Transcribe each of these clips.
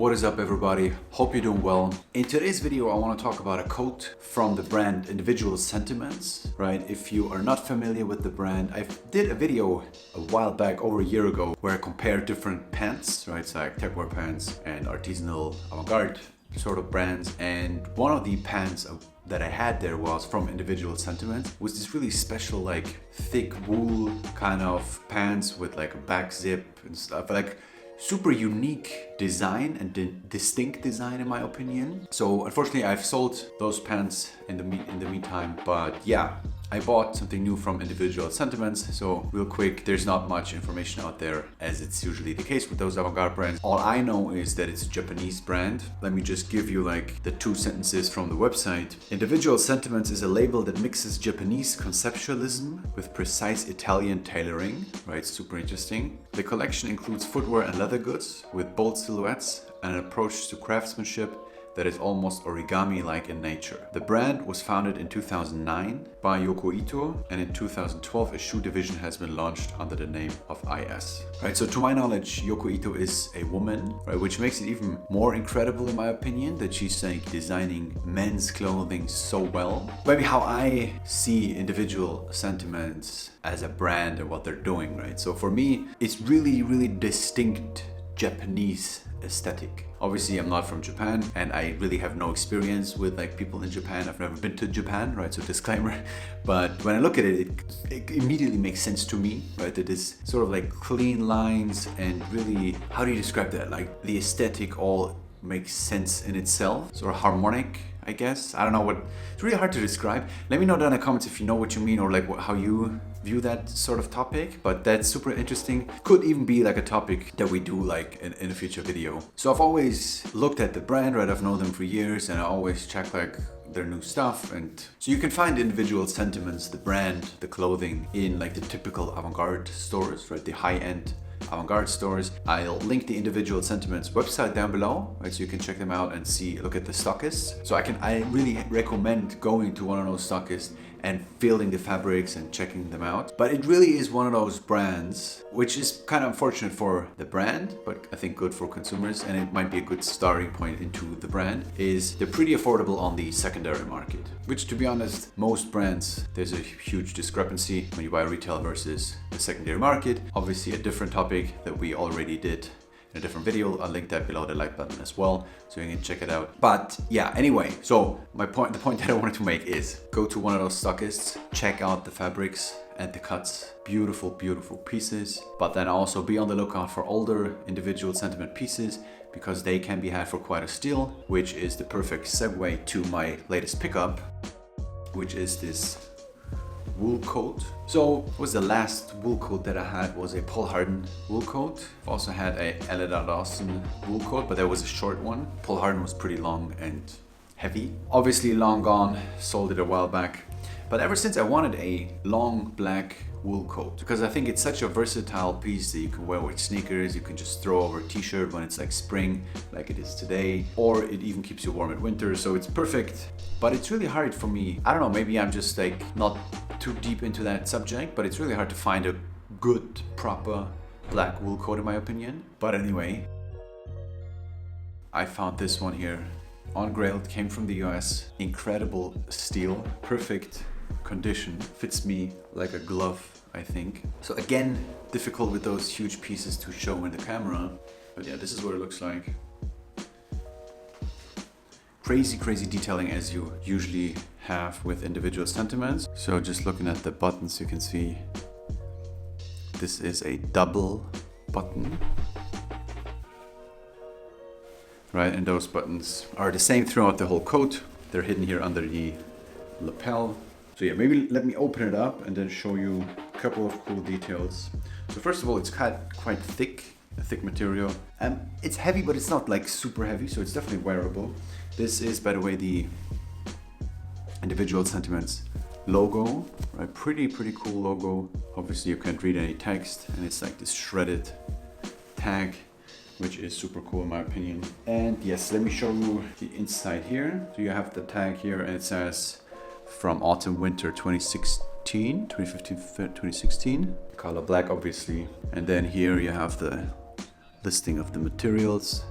What is up everybody? Hope you're doing well. In today's video I want to talk about a quote from the brand Enthält Sentiments, right? If you are not familiar with the brand, I did a video a while back, over a year ago, where I compared different pants, right? It's like techwear pants and artisanal avant-garde sort of brands, and one of the pants that I had there was from Enthält Sentiments. It was this really special, like thick wool kind of pants with like a back zip and stuff, like super unique design and distinct design in my opinion. So unfortunately I've sold those pants in the meantime, but yeah, I bought something new from Enthält Sentiments. So real quick, there's not much information out there, as it's usually the case with those avant-garde brands. All I know is that it's a Japanese brand. Let me just give you like the 2 sentences from the website. Enthält Sentiments is a label that mixes Japanese conceptualism with precise Italian tailoring, right? Super interesting. The collection includes footwear and leather goods with bold silhouettes and an approach to craftsmanship that is almost origami-like in nature. The brand was founded in 2009 by Yoko Ito, and in 2012 a shoe division has been launched under the name of IS. Right, so to my knowledge, Yoko Ito is a woman, right, which makes it even more incredible in my opinion that she's like designing men's clothing so well. Maybe how I see Enthält Sentiments as a brand and what they're doing, right? So for me, it's really distinct Japanese aesthetic. Obviously I'm not from Japan and I really have no experience with like people in Japan. I've never been to Japan, right? So disclaimer. But when I look at it, it immediately makes sense to me, right? It is sort of like clean lines and really, how do you describe that? Like the aesthetic all makes sense in itself, sort of harmonic, I guess. I don't know what, it's really hard to describe. Let me know down in the comments if you know what you mean or like how you view that sort of topic, but that's super interesting. Could even be like a topic that we do like in a future video. So I've always looked at the brand, right? I've known them for years and I always check like their new stuff. And so you can find Enthält Sentiments, the brand, the clothing, in like the typical avant-garde stores, right? The high-end avant-garde stores. I'll link the Enthält Sentiments website down below, right? So you can check them out and look at the stockists. So I really recommend going to one of those stockists and feeling the fabrics and checking them out. But it really is one of those brands, which is kind of unfortunate for the brand, but I think good for consumers, and it might be a good starting point into the brand, is they're pretty affordable on the secondary market, which to be honest, most brands, there's a huge discrepancy when you buy retail versus the secondary market. Obviously a different topic that we already did in a different video. I'll link that below the like button as well, so you can check it out. But yeah, anyway, so the point that I wanted to make is go to one of those stockists, check out the fabrics and the cuts. Beautiful pieces, but then also be on the lookout for older Enthält Sentiment pieces, because they can be had for quite a steal, which is the perfect segue to my latest pickup, which is this wool coat. So was the last wool coat that I had was a Paul Harden wool coat. I've also had a Elida Dawson wool coat, but that was a short one. Paul Harden was pretty long and heavy. Obviously long gone, sold it a while back. But ever since I wanted a long black wool coat, because I think it's such a versatile piece that you can wear with sneakers, you can just throw over a t-shirt when it's like spring, like it is today, or it even keeps you warm in winter, so it's perfect. But it's really hard for me, I don't know, maybe I'm just like not too deep into that subject, but it's really hard to find a good, proper black wool coat in my opinion. But anyway, I found this one here on Grail. It came from the US, incredible steel, perfect condition, fits me like a glove, I think. So again, difficult with those huge pieces to show in the camera, but yeah, this is what it looks like. Crazy detailing as you usually have with Enthält Sentiments. So just looking at the buttons, you can see this is a double button, right? And those buttons are the same throughout the whole coat. They're hidden here under the lapel. So yeah, maybe let me open it up and then show you a couple of cool details. So first of all, it's quite thick, a thick material. It's heavy, but it's not like super heavy, so it's definitely wearable. This is, by the way, the Enthält Sentiments logo, right? Pretty cool logo. Obviously you can't read any text, and it's like this shredded tag, which is super cool in my opinion. And yes, let me show you the inside here. So you have the tag here and it says from autumn winter 2015, 2016. Color black obviously. And then here you have the listing of the materials.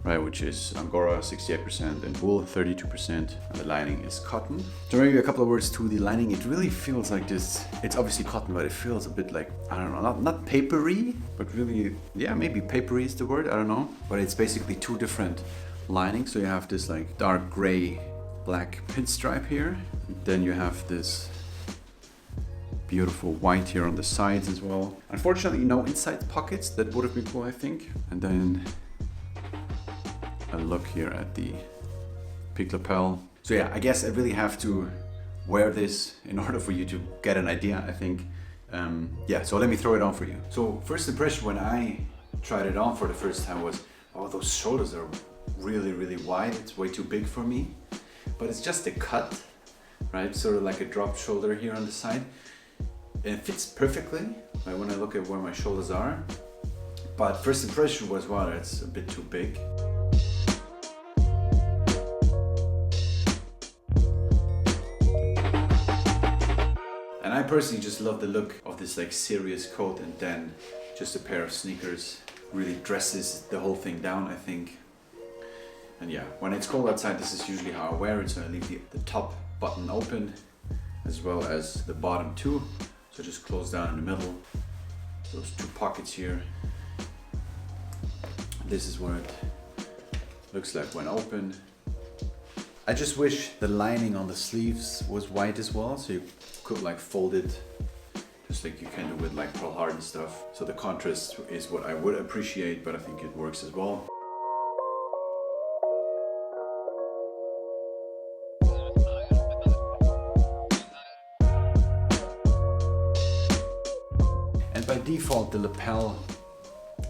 right, which is Angora 68% and wool 32%, and the lining is cotton. So maybe a couple of words to the lining. It really feels like this, it's obviously cotton, but it feels a bit like, I don't know, not papery, but really, yeah, maybe papery is the word, I don't know. But it's basically two different linings. So you have this like dark gray, black pinstripe here. Then you have this beautiful white here on the sides as well. Unfortunately, no inside pockets. That would have been cool, I think. And then a look here at the peak lapel. So yeah, I guess I really have to wear this in order for you to get an idea, I think. Yeah, so let me throw it on for you. So first impression when I tried it on for the first time was, oh, those shoulders are really, really wide. It's way too big for me. But it's just a cut, right? Sort of like a dropped shoulder here on the side. And it fits perfectly, right, when I look at where my shoulders are. But first impression was, wow, it's a bit too big. And I personally just love the look of this like serious coat, and then just a pair of sneakers really dresses the whole thing down, I think. And yeah, when it's cold outside, this is usually how I wear it. So I leave the top button open as well as the bottom too. So just close down in the middle, those two pockets here. This is what it looks like when open. I just wish the lining on the sleeves was white as well, so you could like fold it just like you can do with like Pearl Harbor and stuff. So the contrast is what I would appreciate, but I think it works as well. By default, the lapel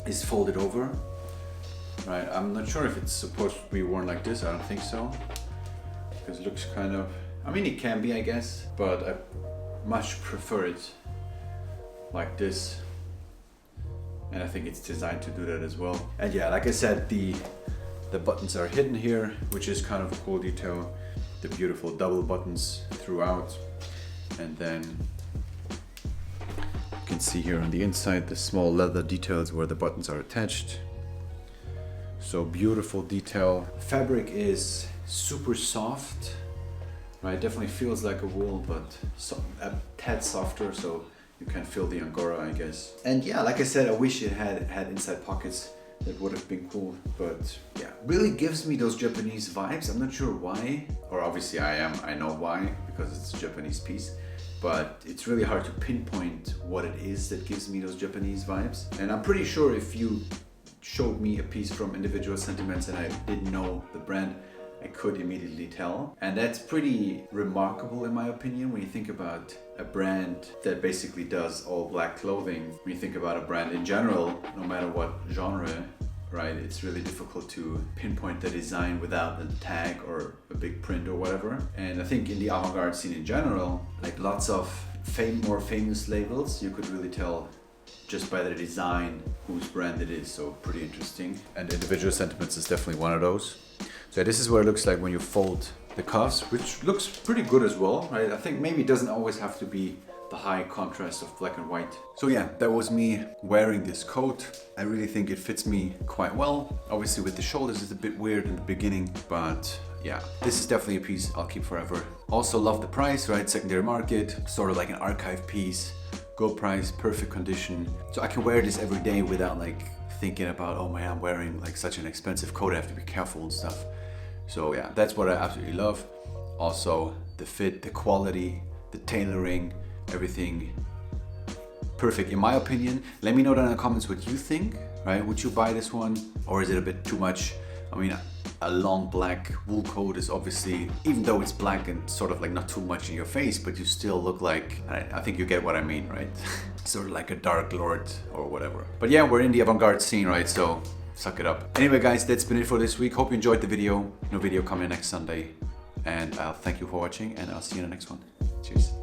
is folded over, right? I'm not sure if it's supposed to be worn like this. I don't think so, because it looks kind of, I mean, it can be, I guess, but I much prefer it like this. And I think it's designed to do that as well. And yeah, like I said, the buttons are hidden here, which is kind of a cool detail. The beautiful double buttons throughout. And then you can see here on the inside the small leather details where the buttons are attached. So beautiful detail. Fabric is super soft, right? Definitely feels like a wool, but a tad softer, so you can feel the Angora, I guess. And yeah, like I said, I wish it had inside pockets. That would have been cool, but yeah, really gives me those Japanese vibes. I'm not sure why, or obviously I know why, because it's a Japanese piece, but it's really hard to pinpoint what it is that gives me those Japanese vibes. And I'm pretty sure if you showed me a piece from Individual Sentiments and I didn't know the brand, I could immediately tell. And that's pretty remarkable in my opinion when you think about a brand that basically does all black clothing. When you think about a brand in general, no matter what genre, right, it's really difficult to pinpoint the design without a tag or a big print or whatever. And I think in the avant-garde scene in general, like lots of more famous labels, you could really tell just by the design whose brand it is, so pretty interesting. And Individual Sentiments is definitely one of those. So this is what it looks like when you fold the cuffs, which looks pretty good as well, right? I think maybe it doesn't always have to be the high contrast of black and white. So yeah, that was me wearing this coat. I really think it fits me quite well. Obviously with the shoulders it's a bit weird in the beginning, but yeah, this is definitely a piece I'll keep forever. Also love the price, right? Secondary market, sort of like an archive piece. Good price, perfect condition. So I can wear this every day without like thinking about, oh man, I'm wearing like such an expensive coat, I have to be careful and stuff. So yeah, that's what I absolutely love. Also the fit, the quality, the tailoring, everything perfect in my opinion. Let me know down in the comments what you think, right? Would you buy this one, or is it a bit too much? I mean, a long black wool coat is obviously, even though it's black and sort of like not too much in your face, but you still look like, I think you get what I mean, right? Sort of like a Dark Lord or whatever. But yeah, we're in the avant-garde scene, right? So suck it up. Anyway guys, that's been it for this week. Hope you enjoyed the video. No video coming next Sunday. And I'll thank you for watching, and I'll see you in the next one. Cheers.